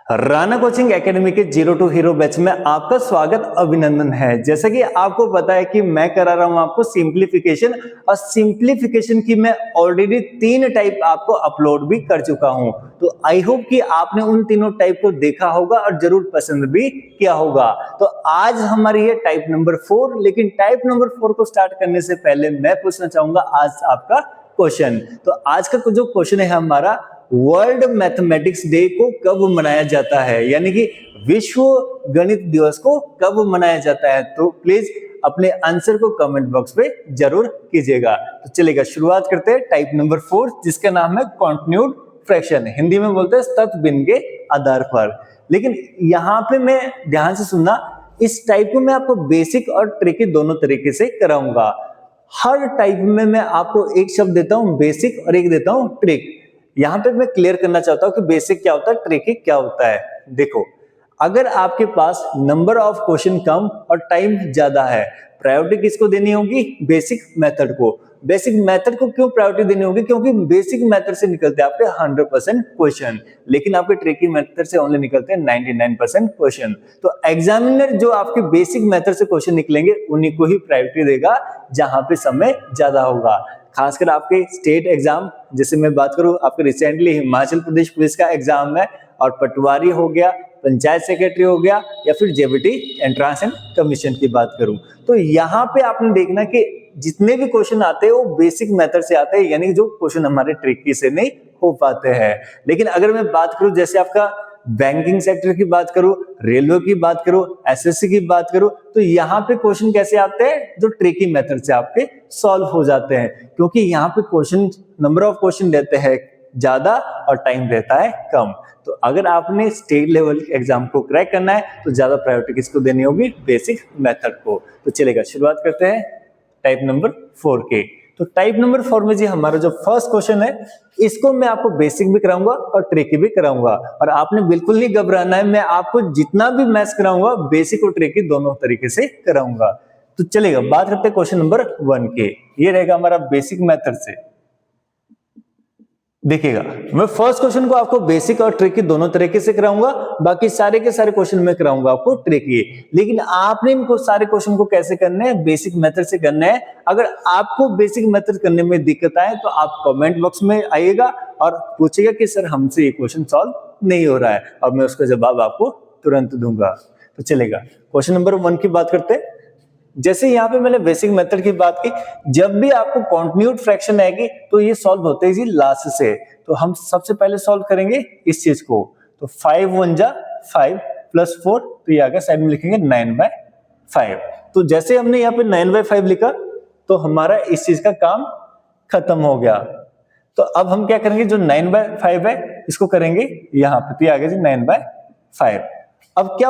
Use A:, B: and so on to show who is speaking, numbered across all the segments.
A: Rana coaching academy के zero to hero batch में आपका स्वागत अभिनंदन है। जैसा कि आपको पता है कि मैं करा रहा हूं आपको सिंप्लीफिकेशन, और सिंप्लीफिकेशन की मैं ऑलरेडी 3 टाइप आपको अपलोड भी कर चुका हूं। तो आई होप कि आपने उन तीनों टाइप को देखा होगा और जरूर पसंद भी किया होगा। तो आज हमारी है टाइप नंबर 4। लेकिन टाइप नंबर 4 को स्टार्ट करने से पहले मैं पूछना चाहूंगा आज आपका क्वेश्चन। तो आज का जो क्वेश्चन है हमारा, वर्ल्ड मैथमेटिक्स डे को कब मनाया जाता है, यानी कि विश्व गणित दिवस को कब मनाया जाता है। तो प्लीज अपने आंसर को कमेंट बॉक्स पे जरूर कीजिएगा। तो चलेगा, शुरुआत करते हैं टाइप नंबर 4 जिसका नाम है कॉन्टिन्यूड फ्रैक्शन, हिंदी में बोलते हैं सतत भिन्न के आधार पर। लेकिन यहाँ पे मैं ध्यान से सुनना, इस टाइप को मैं आपको बेसिक और ट्रिकी दोनों तरीके से कराऊंगा। हर टाइप में मैं आपको एक शब्द देता हूं बेसिक और एक देता हूं ट्रिक। यहां पे मैं क्लियर करना चाहता हूं कि बेसिक क्या होता है, ट्रिकी क्या होता है। देखो, अगर आपके पास नंबर ऑफ क्वेश्चन कम और टाइम ज्यादा है, प्रायोरिटी किसको देनी होगी? बेसिक मेथड को। बेसिक मेथड को क्यों प्रायोरिटी देनी होगी? क्योंकि बेसिक मेथड से निकलते हैं आपके 100% क्वेश्चन, लेकिन आपके ट्रिकी मेथड से ओनली निकलते हैं 99% क्वेश्चन। तो एग्जामिनर जो आपके बेसिक मेथड से क्वेश्चन निकलेंगे उन्हीं को ही प्रायोरिटी देगा जहां पे समय ज्यादा होगा। खासकर आपके स्टेट एग्जाम, जैसे मैं बात करूं आपके रिसेंटली हिमाचल प्रदेश पुलिस का एग्जाम है, और पटवारी हो गया, पंचायत सेक्रेटरी हो गया, या फिर जेबीटी एंट्रेंस एंड कमीशन की बात करूं, तो यहाँ पे आपने देखना कि जितने भी क्वेश्चन आते हैं वो बेसिक मेथड से आते हैं, यानी जो क्वेश्चन हमारे ट्रिकी से नहीं हो पाते हैं। लेकिन अगर मैं बात करूं जैसे आपका बैंकिंग सेक्टर की बात करूं, रेलवे की बात करूं, एसएससी की बात करूं, तो यहाँ पे क्वेश्चन कैसे आते हैं? जो ट्रिकी मेथड से आपके सॉल्व हो जाते हैं, क्योंकि यहाँ पे क्वेश्चन नंबर ऑफ क्वेश्चन रहते हैं ज्यादा और टाइम रहता है कम। तो अगर आपने स्टेट लेवल एग्जाम को क्रैक करना है तो ज्यादा प्रायोरिटी किसको देनी होगी? बेसिक मेथड को। तो चलेगा, शुरुआत करते हैं टाइप नंबर 4 के। तो टाइप नंबर 4 में जी हमारा जो फर्स्ट क्वेश्चन है, इसको मैं आपको बेसिक भी कराऊंगा और ट्रिकी भी कराऊंगा, और आपने बिल्कुल नहीं घबराना है। मैं आपको जितना भी मैथ्स कराऊंगा बेसिक और ट्रिकी दोनों तरीके से कराऊंगा। तो चलेगा, बात करते हैं क्वेश्चन नंबर 1 के। ये रहेगा हमारा बेसिक मेथड से। देखिएगा, मैं फर्स्ट क्वेश्चन को आपको बेसिक और ट्रिकी दोनों तरीके से कराऊंगा, बाकी सारे के सारे क्वेश्चन में कराऊंगा आपको ट्रिकी। लेकिन आपने इनको सारे क्वेश्चन को कैसे करने हैं? बेसिक मेथड से करने हैं। अगर आपको बेसिक मेथड करने में दिक्कत आए तो आप कमेंट बॉक्स में आइएगा और पूछिएगा कि सर हमसे ये क्वेश्चन सॉल्व नहीं हो रहा है, और मैं उसका जवाब आपको तुरंत दूंगा। तो चलेगा, क्वेश्चन नंबर 1 की बात करते हैं। जैसे यहाँ पे मैंने बेसिक मेथड की बात की, जब भी आपको कॉन्टिन्यूड फ्रैक्शन आएगी तो ये सॉल्व होते हैं जी लास्ट से। तो हम सबसे पहले सॉल्व करेंगे इस चीज को। तो 5 1 जा 5 प्लस 4, तो ये आगे साइड में लिखेंगे 9/5। तो जैसे हमने यहाँ पे 9/5 लिखा तो हमारा इस चीज का काम खत्म हो गया। तो अब हम क्या करेंगे, जो 9/5 है इसको करेंगे यहाँ पे, तो ये आ गया जी 9/5। अब क्या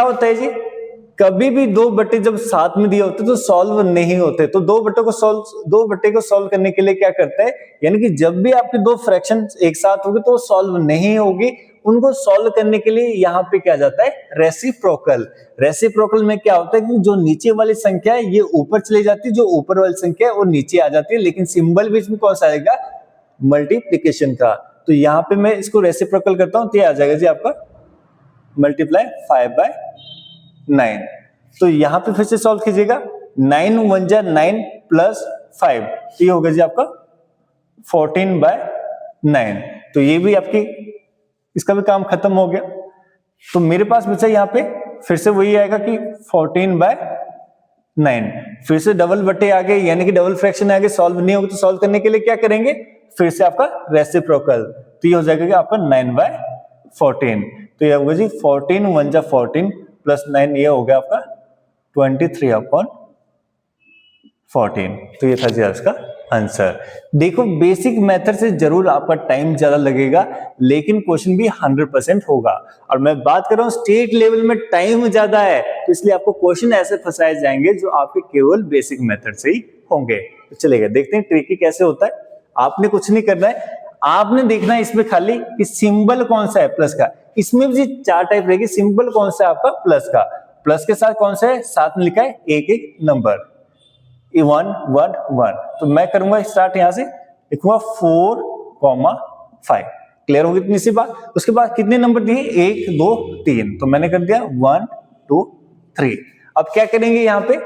A: होता है, जी, कभी भी 2 बट्टे जब साथ में दिए होते तो सॉल्व नहीं होते। तो 2 बट्टे को सॉल्व करने के लिए क्या करते हैं, यानी कि जब भी आपके 2 फ्रैक्शन एक साथ होंगे तो सॉल्व नहीं होगी। उनको सॉल्व करने के लिए यहाँ पे क्या जाता है? रेसिप्रोकल। रेसिप्रोकल में क्या होता है कि जो नीचे वाली संख्या है ये ऊपर चली जाती है, जो ऊपर वाली संख्या है वो नीचे आ जाती है, लेकिन सिंबल बीच में कौन सा आएगा? मल्टीप्लीकेशन का। तो यहाँ पे मैं इसको रेसिप्रोकल करता हूं तो ये आ जाएगा जी आपका मल्टीप्लाई 5/9। तो यहां पे फिर से सॉल्व कीजिएगा। 9 1 जा 9 प्लस 5, ये होगा जी आपका 14/9। तो ये भी आपकी, इसका भी काम खत्म हो गया। तो मेरे पास बचा यहाँ पे फिर से वही आएगा कि 14/9। फिर से डबल बट्टे आ गए, यानी कि डबल फ्रैक्शन आ गए। सॉल्व नहीं होगा तो सॉल्व करने के लिए क्या करेंगे? फिर से आपका रेसिप्रोकल। तो ये हो जाएगा कि आपका 9/14। तो ये होगा जी 14 1 जा 14 प्लस 9, ये हो गया आपका 23/14। तो ये था जी इसका आंसर। देखो, बेसिक मेथड से जरूर आपका टाइम ज्यादा लगेगा, लेकिन क्वेश्चन भी 100% होगा। और मैं बात कर रहा हूं स्टेट लेवल में टाइम ज्यादा है, तो इसलिए आपको क्वेश्चन ऐसे फंसाए जाएंगे जो आपके केवल बेसिक मेथड से ही होंगे। तो चलेगा, देखते हैं ट्रिकी कैसे होता है। आपने कुछ नहीं करना है, आपने देखना है इसमें खाली कि सिंबल कौन सा है प्लस का। इसमें भी 4 टाइप रहेगी। सिंबल कौन सा है आपका? प्लस का। प्लस के साथ कौन सा है? साथ में लिखा है एक एक नंबर, 1 1 1। तो मैं करूंगा स्टार्ट, यहां से लिखूंगा 4, 5। क्लियर होगी इतनी सी बात। उसके बाद कितने नंबर दिए, 1 2 3, तो मैंने कर दिया 1 2 3। अब क्या करेंगे यहाँ पे,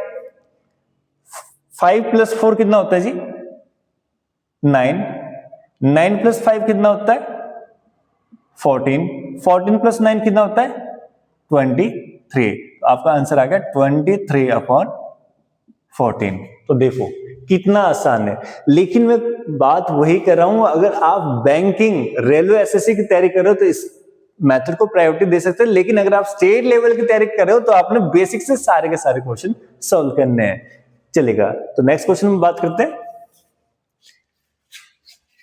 A: 5 + 4 कितना होता है जी, 9, 9 + 5 कितना होता है 14, 14 + 9 कितना होता है 23। तो आपका आंसर आ गया 23/14। तो देखो कितना आसान है। लेकिन मैं बात वही कर रहा हूं, अगर आप बैंकिंग, रेलवे, एसएससी की तैयारी कर रहे हो तो इस मेथड को प्रायोरिटी दे सकते हैं। लेकिन अगर आप स्टेट लेवल की तैयारी कर रहे हो तो आपने बेसिक से सारे के सारे क्वेश्चन सॉल्व करने हैं। चलेगा, तो नेक्स्ट क्वेश्चन में बात करते हैं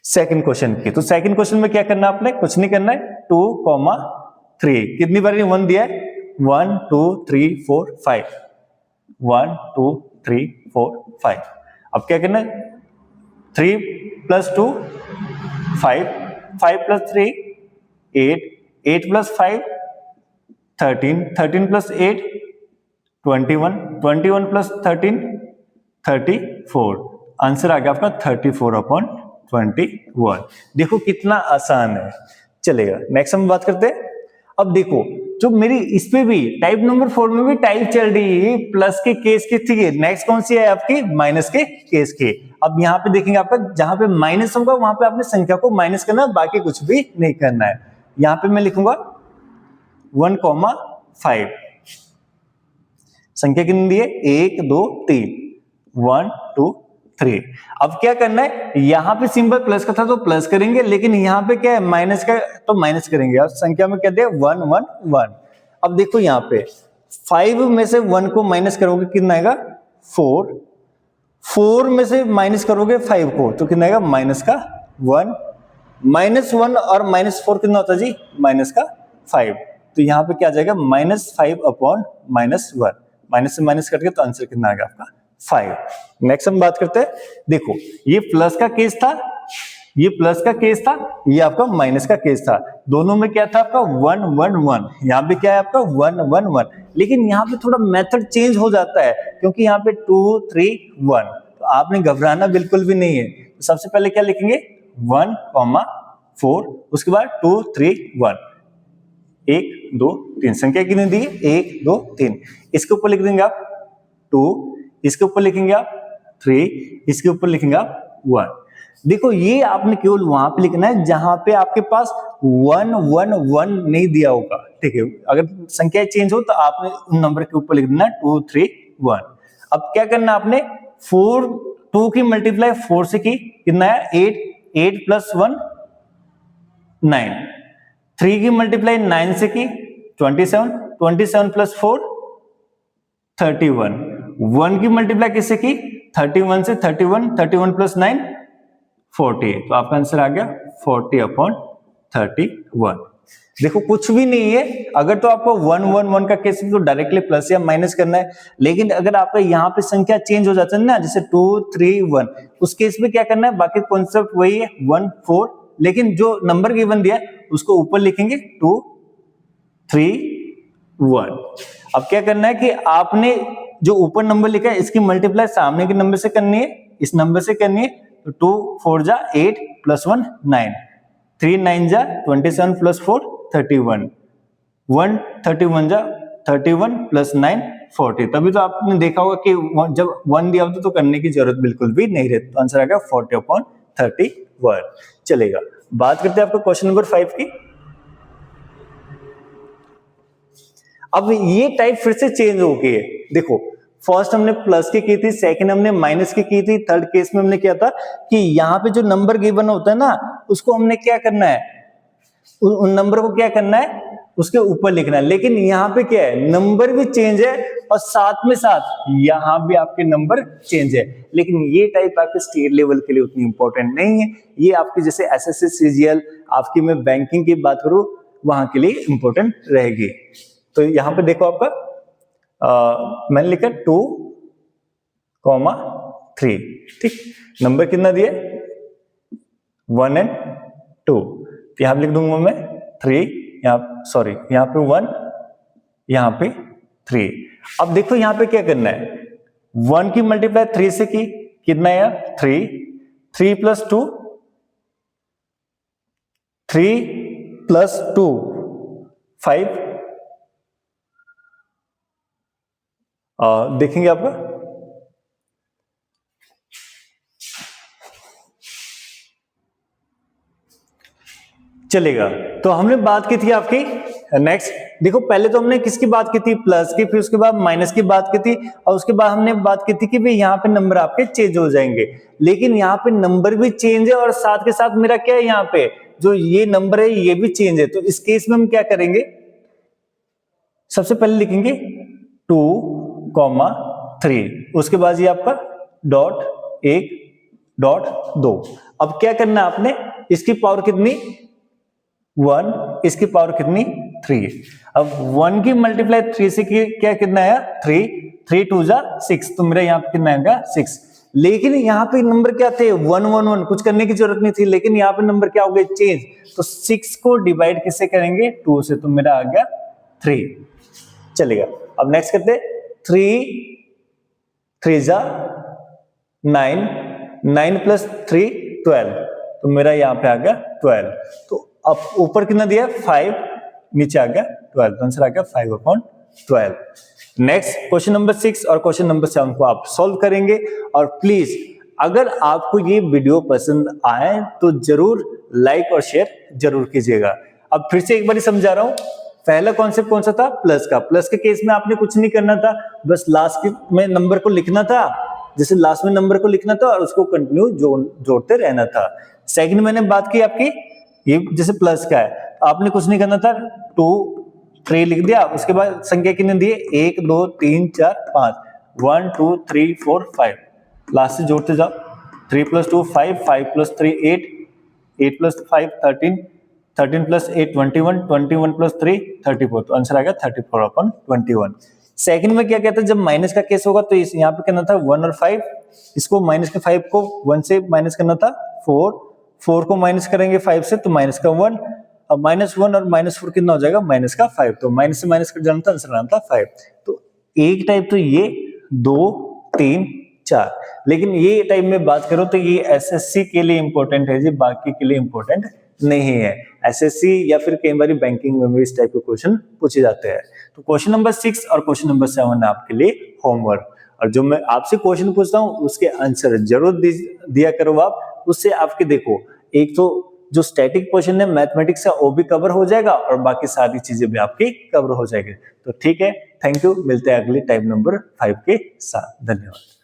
A: सेकंड क्वेश्चन की। तो सेकंड क्वेश्चन में क्या करना है आपने, कुछ नहीं करना है, 2,3 कितनी बार 1 दिया है, 1 2 3 4 5, 1 2 3 4 5। अब क्या करना है, 3 + 2 5, 5 + 3 8, 8 + 5 13, 13 + 8 21, 21 + 13 34। आंसर आ गया आपका 34/21। देखो कितना आसान है। चलेगा, नेक्स्ट हम बात करते हैं। अब देखो जो मेरी इस पे भी टाइप नंबर 4 में भी टाइप चल रही है प्लस के केस की थी, नेक्स्ट कौन सी है आपकी, माइनस के केस की। अब यहाँ पे देखेंगे आपका जहां पे माइनस होगा वहां पे आपने संख्या को माइनस करना है, बाकी कुछ भी नहीं करना है। यहाँ पे मैं लिखूंगा 1,5, संख्या कितनी दी है, 1 2 3, 1 2 3। अब क्या करना है, यहां पे सिंबल प्लस का था तो प्लस करेंगे, लेकिन यहां पे क्या है माइनस का, तो माइनस करेंगे। और संख्या में क्या दिया, 1 1 1। अब देखो यहाँ पे 5 में से 1 को माइनस करोगे कितना आएगा, 4, 4 में से माइनस करोगे 5 को तो कितना आएगा, माइनस का 1, -1 और -4 कितना होता है जी, माइनस का 5। तो यहाँ पे क्या आ जाएगा, -5/-1, माइनस से माइनस कट गया तो आंसर कितना आ गया आपका 5। नेक्स्ट हम बात करते हैं। देखो ये प्लस का केस था, ये प्लस का केस था, ये आपका माइनस का केस था। दोनों में क्या था आपका 1 1 1, यहाँ पे क्या है आपका 1 1 1। लेकिन यहाँ पे थोड़ा मेथड चेंज हो जाता है क्योंकि यहाँ पे 2 3 1। तो आपने घबराना बिल्कुल भी नहीं है। तो सबसे पहले क्या लिखेंगे, 1, 4, उसके बाद 2 3 1, 1 2 3। संख्या कितनी दी है, 1 2 3। इसके ऊपर लिख देंगे आप 2, इसके ऊपर लिखेंगे आप 3, इसके ऊपर लिखेंगे आप 1। देखो ये आपने केवल वहां पे लिखना है जहां पे आपके पास 1 1 1 नहीं दिया होगा, ठीक है। अगर संख्या चेंज हो तो आपने उन नंबर के ऊपर लिख देना 2 3 1। अब क्या करना आपने, 4 2 की मल्टीप्लाई 4 से की, कितना है 8, 8 + 1 9, 3 की मल्टीप्लाई 9 से की 27, 27 + 4 31, 1 की मल्टीप्लाई किससे की, 31 से, 31, 31 + 9 40। तो आपका आंसर आ गया 40/31। देखो कुछ भी नहीं है, अगर तो आपको 1 1 1 का केस तो डायरेक्टली प्लस या माइनस करना है। लेकिन अगर आपका यहाँ पे संख्या चेंज हो जाता है ना, जैसे 2 3 1, उस केस में क्या करना है, बाकी कॉन्सेप्ट वही है 1 4, लेकिन जो नंबर गिवन दिया है उसको ऊपर लिखेंगे 2 3 1। अब क्या करना है कि आपने जो ऊपर नंबर लिखा है इसकी मल्टीप्लाई सामने के नंबर से करनी है, इस नंबर से करनी है। तो 2 4 जा 8 + 1 9, 3 9 जा 27 + 4 31, 1 31 जा 31 + 9 40। तभी तो आपने देखा होगा कि जब 1 दिया होता तो करने की जरूरत बिल्कुल भी नहीं रहती। तो आंसर आ गया 40/31। चलेगा, बात करते हैं आपको क्वेश्चन नंबर 5 की। अब ये टाइप फिर से चेंज हो गई है। देखो फर्स्ट हमने प्लस की थी, सेकंड हमने माइनस की थी, थर्ड केस में हमने क्या था कि यहाँ पे जो नंबर गिवन होता है ना उसको हमने क्या करना है, उन नंबर को क्या करना है, उसके ऊपर लिखना है। लेकिन यहाँ पे क्या है, नंबर भी चेंज है और साथ में साथ यहाँ भी आपके नंबर चेंज है। लेकिन ये टाइप आपके स्टेट लेवल के लिए उतनी इंपॉर्टेंट नहीं है, ये आपके जैसे एसएससी सीजीएल, आपकी मैं बैंकिंग की बात करूं वहां के लिए इंपॉर्टेंट रहेगी। तो यहां पे देखो आपका मैंने लिखा 2,3, ठीक। नंबर कितना दिया, 1 और 2। यहां पे लिख दूंगा मैं 3, यहाँ पे 1, यहाँ पे 3। अब देखो यहां पे क्या करना है, 1 की मल्टीप्लाई 3 से की, कितना है 3, 3 + 2 3 प्लस 2 5 देखेंगे आपका चलेगा। तो हमने बात की थी आपकी नेक्स्ट, देखो पहले तो हमने किसकी बात की थी, प्लस की, फिर उसके बाद माइनस की बात की थी, और उसके बाद हमने बात की थी कि भाई यहाँ पे नंबर आपके चेंज हो जाएंगे। लेकिन यहाँ पे नंबर भी चेंज है और साथ के साथ मेरा क्या है, यहाँ पे जो ये नंबर है ये भी चेंज है। तो इस केस में हम क्या करेंगे, सबसे पहले लिखेंगे 2,3, उसके बाद ये आपका डॉट 1 डॉट 2। अब क्या करना है आपने, इसकी पावर कितनी 1, इसकी पावर कितनी 3। अब 1 की मल्टीप्लाई 3 से क्या कितना आया 3, 3 2 जा 6, तो मेरा यहाँ पे कितना आएगा 6। लेकिन यहाँ पे नंबर क्या थे 1 1 1, कुछ करने की जरूरत नहीं थी, लेकिन यहाँ पे नंबर क्या हो गए चेंज। तो 6 को डिवाइड किससे करेंगे 2 से, तो मेरा आ गया 3। चलेगा। अब नेक्स्ट करते 3 3 जा 9, 9 प्लस 3 12, तो मेरा यहाँ पे आ गया 12। तो अब ऊपर कितना दिया 5, नीचे आ गया 12, तो आंसर आ गया 5/12। नेक्स्ट क्वेश्चन नंबर 6 और क्वेश्चन नंबर 7 को आप सॉल्व करेंगे। और प्लीज अगर आपको ये वीडियो पसंद आए तो जरूर लाइक और शेयर जरूर कीजिएगा। अब फिर से एक बार समझा रहा हूं, पहला कॉन्सेप्ट कौन सा था, प्लस का। प्लस के केस में आपने कुछ नहीं करना था, बस लास्ट में नंबर को लिखना था, जैसे लास्ट में नंबर को लिखना था और उसको कंटिन्यू जोड़ते रहना था। सेकंड मैंने बात की आपकी, ये जैसे प्लस का है, आपने कुछ नहीं करना था, 2 3 लिख दिया, उसके बाद संख्या कितने दिए 1 2 3 4 5, 1 2 3 4 5, लास्ट से जोड़ते जाओ, 3 plus 2 5, 5 plus 3 8, 8 plus 5 13, 13 plus 8 21, 21 plus 3 34, तो आंसर आएगा 34/21। सेकंड में क्या कहता है, जब माइनस का केस होगा तो इस यहाँ पे करना था 1 और 5, इसको माइनस के 5 को 1 से माइनस करना था 4, 4 को माइनस करेंगे 5 से तो माइनस का 1, अब -1 और -4 कितना हो जाएगा माइनस का 5, तो माइनस से माइनस कर जाना था, आंसर आना था 5। तो एक टाइप तो ये 2 3 4, लेकिन ये टाइप में बात करो तो ये एसएससी के लिए इंपॉर्टेंट है जी, बाकी के लिए इंपॉर्टेंट नहीं है। एसएससी या फिर कई बार बैंकिंग में भी इस टाइप के क्वेश्चन पूछे जाते हैं। तो क्वेश्चन नंबर 6 और क्वेश्चन नंबर 7 आपके लिए होमवर्क, और जो मैं आपसे क्वेश्चन पूछता हूं उसके आंसर जरूर दिया करो आप, उससे आपके देखो एक तो जो स्टैटिक पोर्शन है मैथमेटिक्स का वो भी कवर हो जाएगा और बाकी सारी चीजें भी आपकी कवर हो जाएगी। तो ठीक है, थैंक यू, मिलते हैं अगले टाइप नंबर 5 के साथ। धन्यवाद।